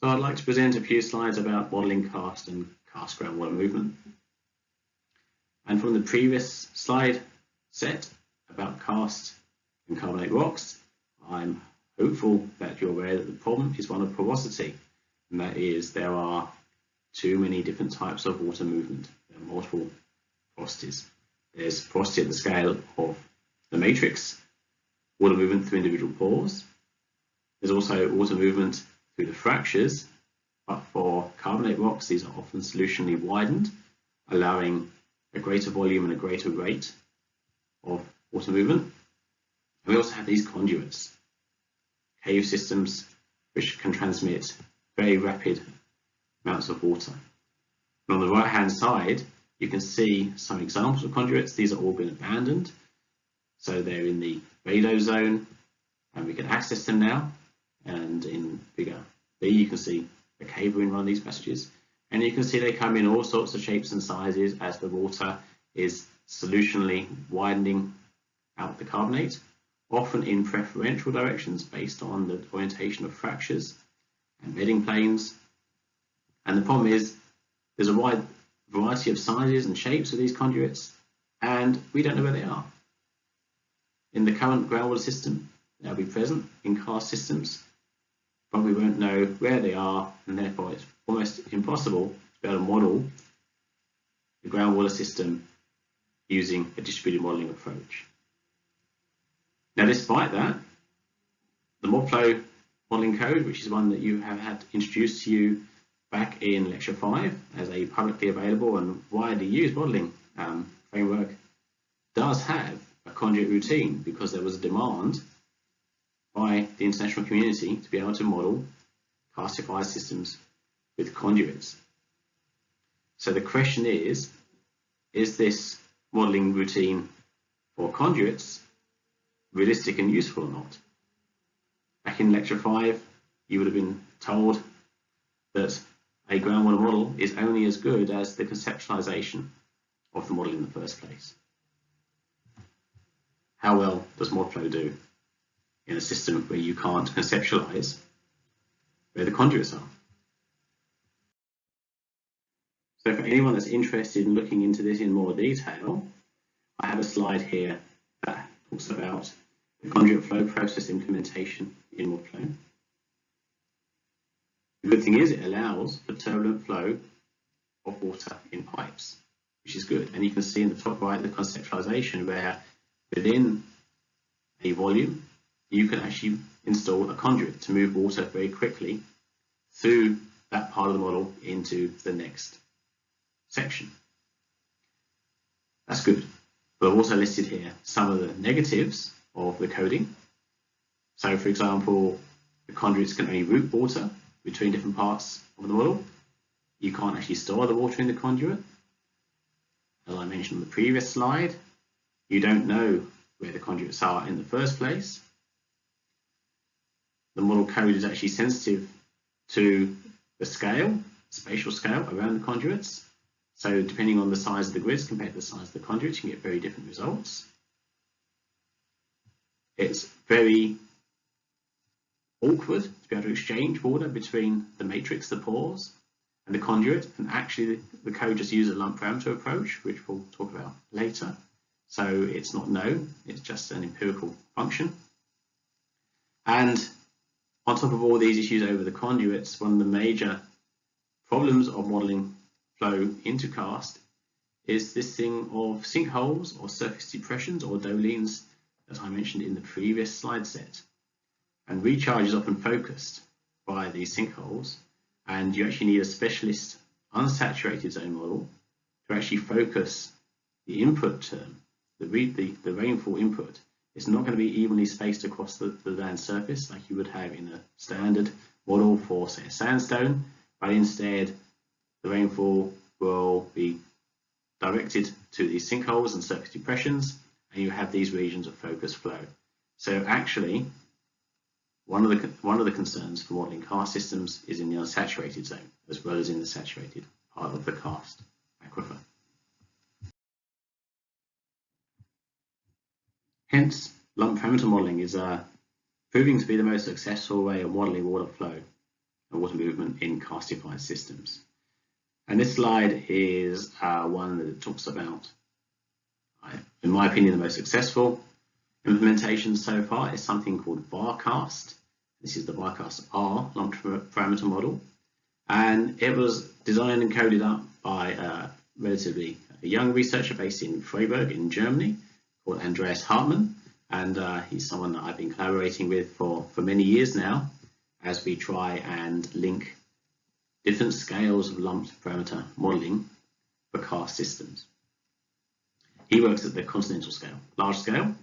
So I'd like to present a few slides about modelling karst and karst groundwater movement. And from the previous slide set about karst and carbonate rocks, I'm hopeful that you're aware that the problem is one of porosity, and that is there are too many different types of water movement. There are multiple porosities. There's porosity at the scale of the matrix, water movement through individual pores. There's also water movement through the fractures, but for carbonate rocks, these are often solutionally widened, allowing a greater volume and a greater rate of water movement. And we also have these conduits, cave systems, which can transmit very rapid amounts of water. And on the right-hand side, you can see some examples of conduits. These have all been abandoned, so they're in the radon zone, and we can access them now. And in figure B, you can see a cable in one of these passages, and you can see they come in all sorts of shapes and sizes as the water is solutionally widening out the carbonate, often in preferential directions based on the orientation of fractures and bedding planes. And the problem is there's a wide variety of sizes and shapes of these conduits, and we don't know where they are. In the current groundwater system, they'll be present in karst systems, but we won't know where they are, and therefore it's almost impossible to be able to model the groundwater system using a distributed modelling approach. Now, despite that, the ModFlow modelling code, which is one that you have had introduced to you back in Lecture 5 as a publicly available and widely used modelling framework, does have a conduit routine because there was a demand by the international community to be able to model karstified systems with conduits. So the question is this modelling routine for conduits realistic and useful or not? Back in Lecture 5, you would have been told that a groundwater model is only as good as the conceptualization of the model in the first place. How well does ModFlow do in a system where you can't conceptualize where the conduits are? So for anyone that's interested in looking into this in more detail, I have a slide here that talks about the conduit flow process implementation in ModFlow. The good thing is it allows for turbulent flow of water in pipes, which is good. And you can see in the top right the conceptualization where within a volume you can actually install a conduit to move water very quickly through that part of the model into the next section. That's good. But I've also listed here some of the negatives of the coding. So for example, the conduits can only route water between different parts of the model. You can't actually store the water in the conduit. As I mentioned on the previous slide, you don't know where the conduits are in the first place. The model code is actually sensitive to the scale, spatial scale around the conduits. So depending on the size of the grids compared to the size of the conduits, you can get very different results. It's very awkward to be able to exchange water between the matrix, the pores, and the conduit, and actually the code just uses a lump parameter approach, which we'll talk about later. So it's not known, it's just an empirical function. And on top of all these issues over the conduits, one of the major problems of modelling flow into karst is this thing of sinkholes or surface depressions or dolines that I mentioned in the previous slide set. And recharge is often focused by these sinkholes, and you actually need a specialist unsaturated zone model to actually focus the input term. The rainfall input is not going to be evenly spaced across the land surface like you would have in a standard model for, say, a sandstone, but instead the rainfall will be directed to these sinkholes and surface depressions, and you have these regions of focused flow. So actually, one of the concerns for modelling karst systems is in the unsaturated zone, as well as in the saturated part of the karst aquifer. Hence, lump parameter modelling is proving to be the most successful way of modelling water flow. and water movement in karstified systems. And this slide is one that talks about, in my opinion, the most successful implementation so far is something called karst. This is the karst R lump parameter model, and it was designed and coded up by a relatively young researcher based in Freiburg in Germany called Andreas Hartmann, and he's someone that I've been collaborating with for many years now as we try and link different scales of lumped parameter modeling for karst systems. He works at the continental scale, large scale,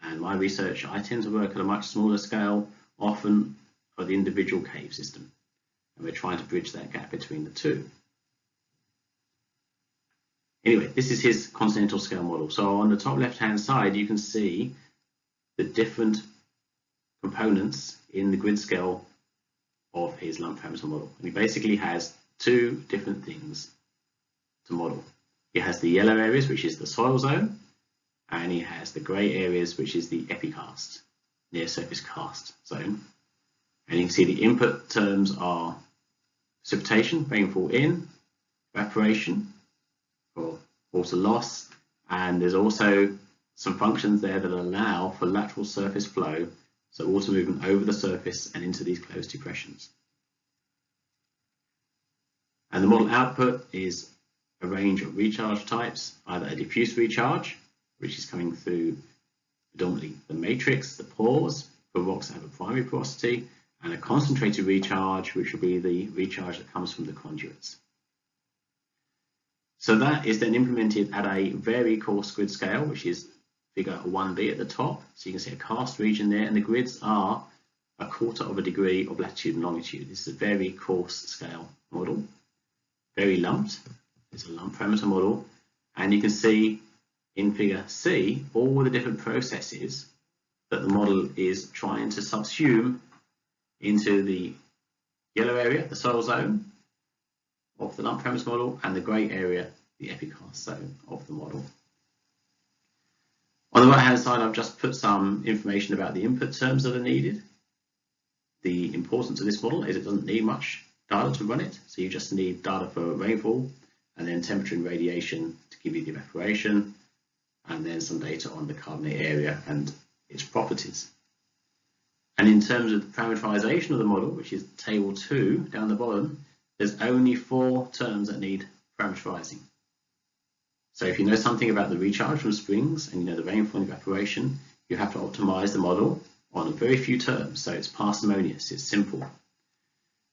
and my research, I tend to work at a much smaller scale, often for the individual cave system, and we're trying to bridge that gap between the two. Anyway, this is his continental scale model. So on the top left-hand side, you can see the different components in the grid scale of his lump parameter model. And he basically has two different things to model. He has the yellow areas, which is the soil zone, and he has the grey areas, which is the epikarst, near surface karst zone. And you can see the input terms are precipitation, rainfall in, evaporation, for water loss, and there's also some functions there that allow for lateral surface flow, so water movement over the surface and into these closed depressions. And the model output is a range of recharge types, either a diffuse recharge, which is coming through predominantly the matrix, the pores, for rocks that have a primary porosity, and a concentrated recharge, which will be the recharge that comes from the conduits. So that is then implemented at a very coarse grid scale, which is figure 1b at the top. So you can see a karst region there, and the grids are 1/4 of a degree of latitude and longitude. This is a very coarse scale model, very lumped. It's a lump parameter model, and you can see in figure C all the different processes that the model is trying to subsume into the yellow area, the soil zone of the lump parameter model, and the grey area, the epikarst zone of the model. On the right hand side, I've just put some information about the input terms that are needed. The importance of this model is it doesn't need much data to run it, so you just need data for rainfall and then temperature and radiation to give you the evaporation, and then some data on the carbonate area and its properties. And in terms of the parameterization of the model, which is table 2 down the bottom, there's only 4 terms that need parameterizing. So if you know something about the recharge from springs and you know the rainfall and evaporation, you have to optimize the model on very few terms. So it's parsimonious, it's simple.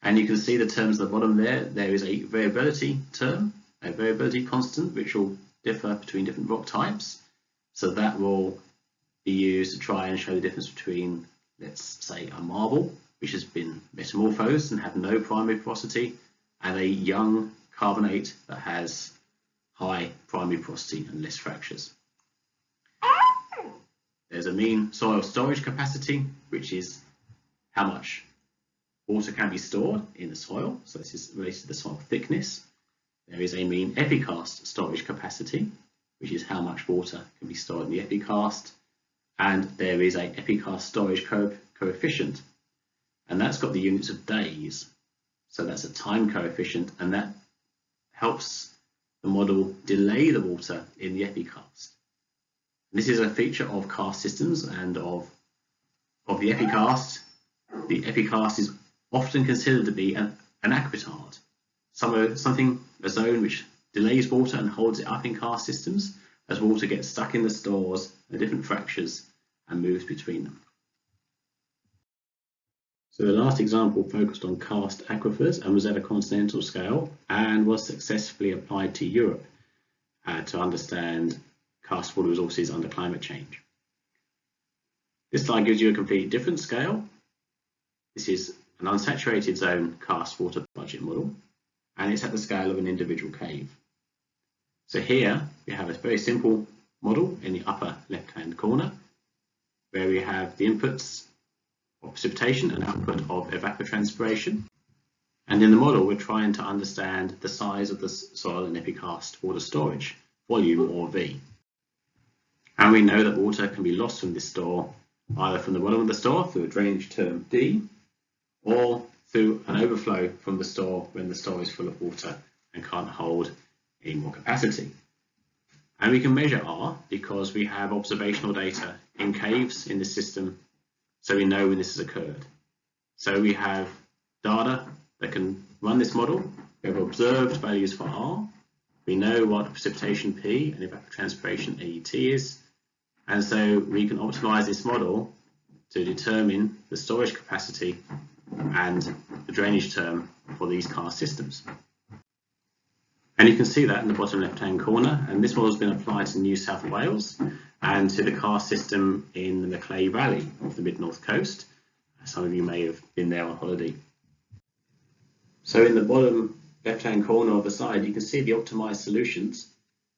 And you can see the terms at the bottom there. There is a variability term, a variability constant, which will differ between different rock types. So that will be used to try and show the difference between, let's say, a marble, which has been metamorphosed and had no primary porosity, and a young carbonate that has high primary porosity and less fractures. There's a mean soil storage capacity, which is how much water can be stored in the soil. So this is related to the soil thickness. There is a mean epikarst storage capacity, which is how much water can be stored in the epikarst. And there is an epikarst storage coefficient, and that's got the units of days. So that's a time coefficient, and that helps the model delay the water in the epikarst. This is a feature of karst systems and of the epikarst. The epikarst is often considered to be an aquitard, a zone which delays water and holds it up in karst systems as water gets stuck in the stores at different fractures and moves between them. So the last example focused on karst aquifers and was at a continental scale and was successfully applied to Europe to understand karst water resources under climate change. This slide gives you a completely different scale. This is an unsaturated zone karst water budget model, and it's at the scale of an individual cave. So here we have a very simple model in the upper left-hand corner, where we have the inputs of precipitation and output of evapotranspiration. And in the model, we're trying to understand the size of the soil and epikarst water storage, volume or V. And we know that water can be lost from this store, either from the bottom of the store through a drainage term D, or through an overflow from the store when the store is full of water and can't hold any more capacity. And we can measure R because we have observational data in caves in the system, so we know when this has occurred. So we have data that can run this model. We have observed values for R. We know what precipitation P and evapotranspiration AET is. And so we can optimize this model to determine the storage capacity and the drainage term for these karst systems. And you can see that in the bottom left-hand corner. And this model has been applied to New South Wales and to the karst system in the Macleay Valley of the mid-north coast. Some of you may have been there on holiday. So in the bottom left-hand corner of the slide, you can see the optimized solutions.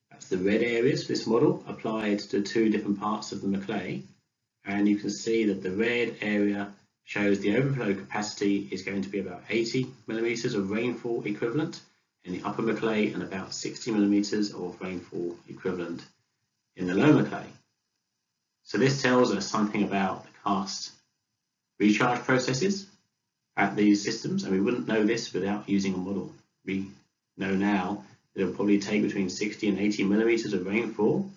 That's the red areas for this model applied to two different parts of the Macleay. And you can see that the red area shows the overflow capacity is going to be about 80 millimeters of rainfall equivalent in the upper Macleay and about 60 millimeters of rainfall equivalent in the lower Macleay. So this tells us something about the karst recharge processes at these systems, and we wouldn't know this without using a model. We know now that it will probably take between 60 and 80 millimeters of rainfall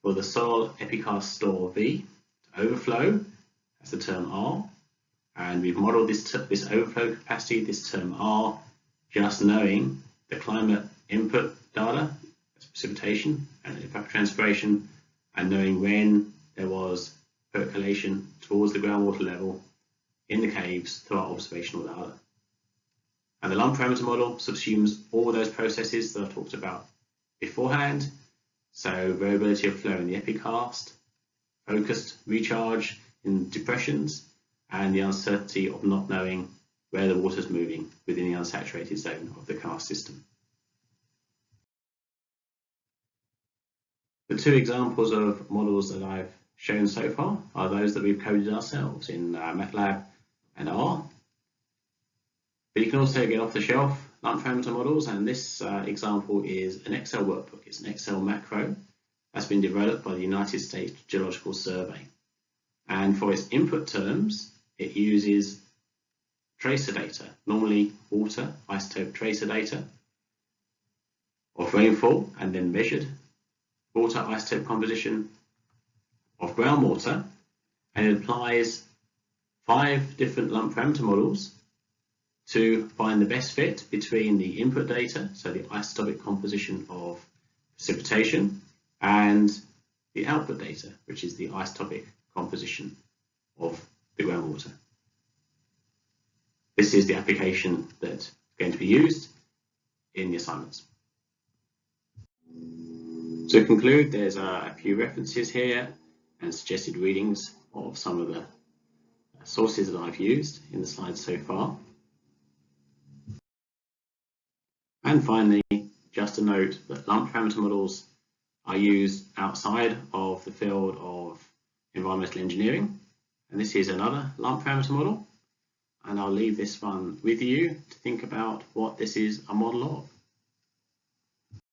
for the soil epikarst store V to overflow. That's the term R. And we've modeled this overflow capacity, this term R, just knowing the climate input data, that's precipitation and evapotranspiration, and knowing when there was percolation towards the groundwater level in the caves through our observational data. And the lump parameter model subsumes all those processes that I've talked about beforehand. So variability of flow in the epikarst, focused recharge in depressions, and the uncertainty of not knowing where the water is moving within the unsaturated zone of the karst system. The two examples of models that I've shown so far are those that we've coded ourselves in MATLAB and R. But you can also get off-the-shelf lump parameter models, and this example is an Excel workbook. It's an Excel macro that's been developed by the United States Geological Survey. And for its input terms, it uses tracer data, normally water isotope tracer data of rainfall and then measured water isotope composition of groundwater, and it applies 5 different lump parameter models to find the best fit between the input data, so the isotopic composition of precipitation, and the output data, which is the isotopic composition of the groundwater. This is the application that's going to be used in the assignments. To conclude, there's a few references here and suggested readings of some of the sources that I've used in the slides so far. And finally, just a note that lump parameter models are used outside of the field of environmental engineering. And this is another lump parameter model. And I'll leave this one with you to think about what this is a model of.